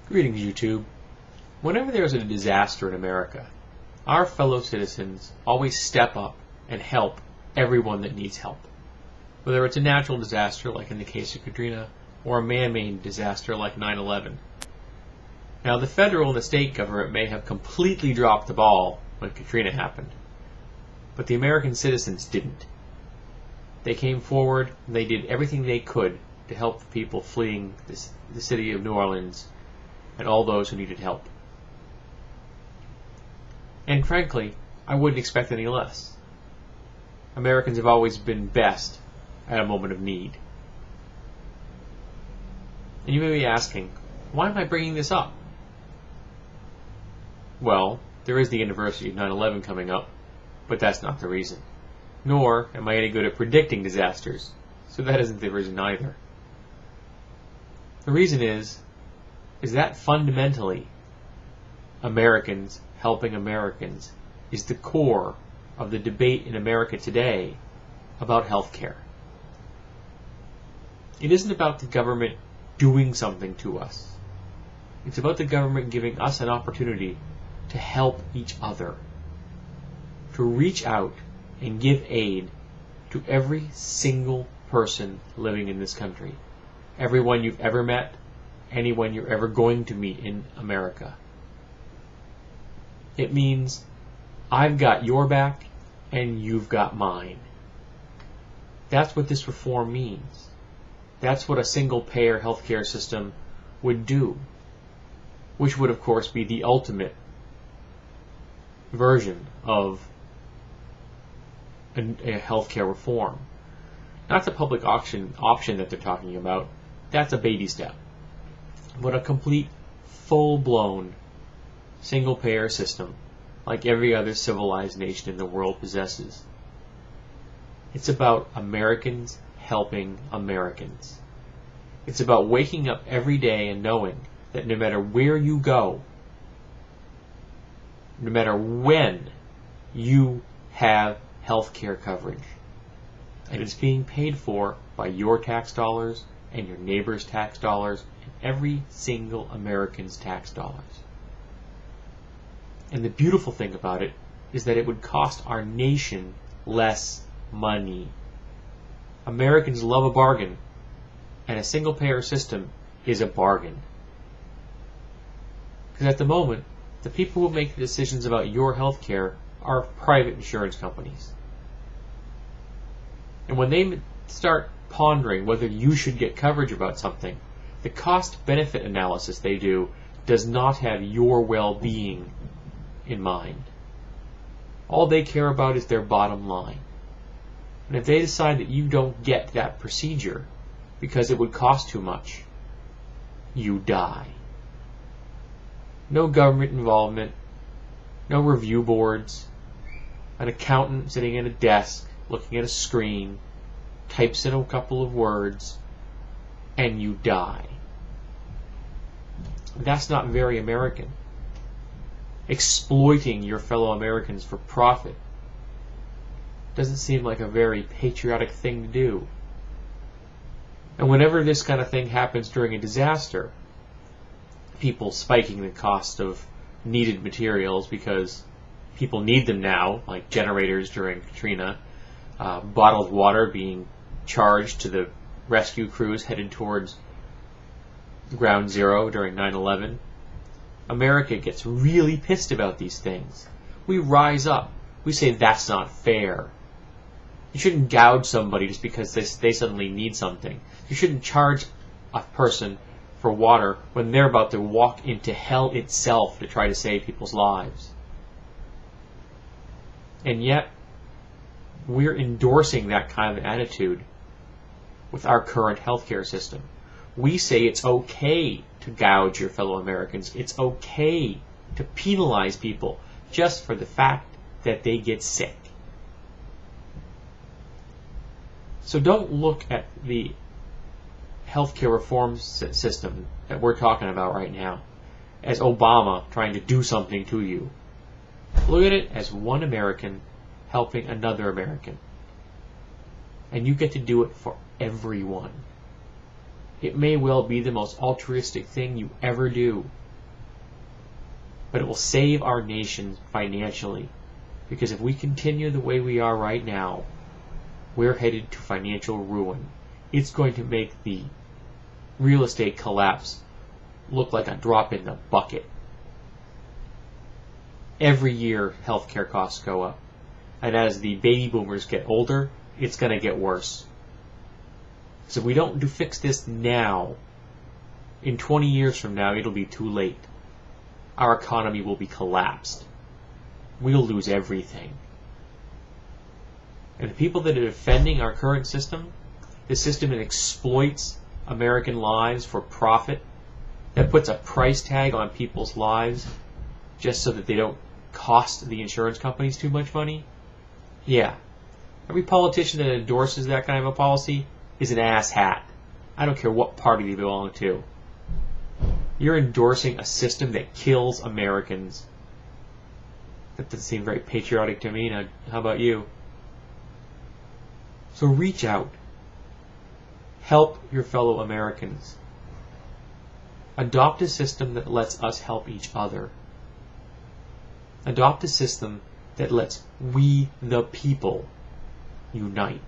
Greetings, YouTube. Whenever there's a disaster in America, our fellow citizens always step up and help everyone that needs help. Whether it's a natural disaster, like in the case of Katrina, or a man-made disaster like 9/11. Now, the federal and the state government may have completely dropped the ball when Katrina happened, but the American citizens didn't. They came forward and they did everything they could to help the people fleeing the city of New Orleans and all those who needed help. And frankly, I wouldn't expect any less. Americans have always been best at a moment of need. And you may be asking, why am I bringing this up? Well, there is the anniversary of 9/11 coming up, but that's not the reason. Nor am I any good at predicting disasters, so that isn't the reason either. The reason is that fundamentally, Americans helping Americans is the core of the debate in America today about health care. It isn't about the government doing something to us. It's about the government giving us an opportunity to help each other, to reach out and give aid to every single person living in this country, everyone you've ever met, anyone you're ever going to meet in America. It means I've got your back and you've got mine. That's what this reform means. That's what a single-payer healthcare system would do, which would, of course, be the ultimate version of a healthcare reform. Not the public option that they're talking about. That's a baby step. But a complete, full-blown, single-payer system like every other civilized nation in the world possesses. It's about Americans helping Americans. It's about waking up every day and knowing that no matter where you go, no matter when, you have health care coverage. And it's being paid for by your tax dollars and your neighbor's tax dollars and every single American's tax dollars. And the beautiful thing about it is that it would cost our nation less money. Americans love a bargain, and a single-payer system is a bargain. Because at the moment, the people who make the decisions about your health care are private insurance companies. And when they start pondering whether you should get coverage about something, the cost-benefit analysis they do does not have your well-being in mind. All they care about is their bottom line. And if they decide that you don't get that procedure because it would cost too much, you die. No government involvement, no review boards, an accountant sitting at a desk looking at a screen, types in a couple of words, and you die. That's not very American. Exploiting your fellow Americans for profit doesn't seem like a very patriotic thing to do. And whenever this kind of thing happens during a disaster, people spiking the cost of needed materials because people need them now, like generators during Katrina, bottled water being charged to the rescue crews headed towards Ground Zero during 9/11. America gets really pissed about these things. We rise up. We say that's not fair. You shouldn't gouge somebody just because they suddenly need something. You shouldn't charge a person for water when they're about to walk into hell itself to try to save people's lives. And yet, we're endorsing that kind of attitude with our current healthcare system. We say it's okay to gouge your fellow Americans. It's okay to penalize people just for the fact that they get sick. So don't look at the healthcare reform system that we're talking about right now as Obama trying to do something to you. Look at it as one American helping another American. And you get to do it for everyone. It may well be the most altruistic thing you ever do, but it will save our nation financially, because if we continue the way we are right now, we're headed to financial ruin. It's going to make the real estate collapse look like a drop in the bucket. Every year, healthcare costs go up. And as the baby boomers get older, it's going to get worse. So if we don't fix this now, in 20 years from now, it'll be too late. Our economy will be collapsed. We'll lose everything. And the people that are defending our current system, the system that exploits American lives for profit, that puts a price tag on people's lives just so that they don't cost the insurance companies too much money, yeah, every politician that endorses that kind of a policy is an ass hat. I don't care what party they belong to. You're endorsing a system that kills Americans. That doesn't seem very patriotic to me. Now, how about you? So reach out. Help your fellow Americans. Adopt a system that lets us help each other. Adopt a system that lets we, the people, unite.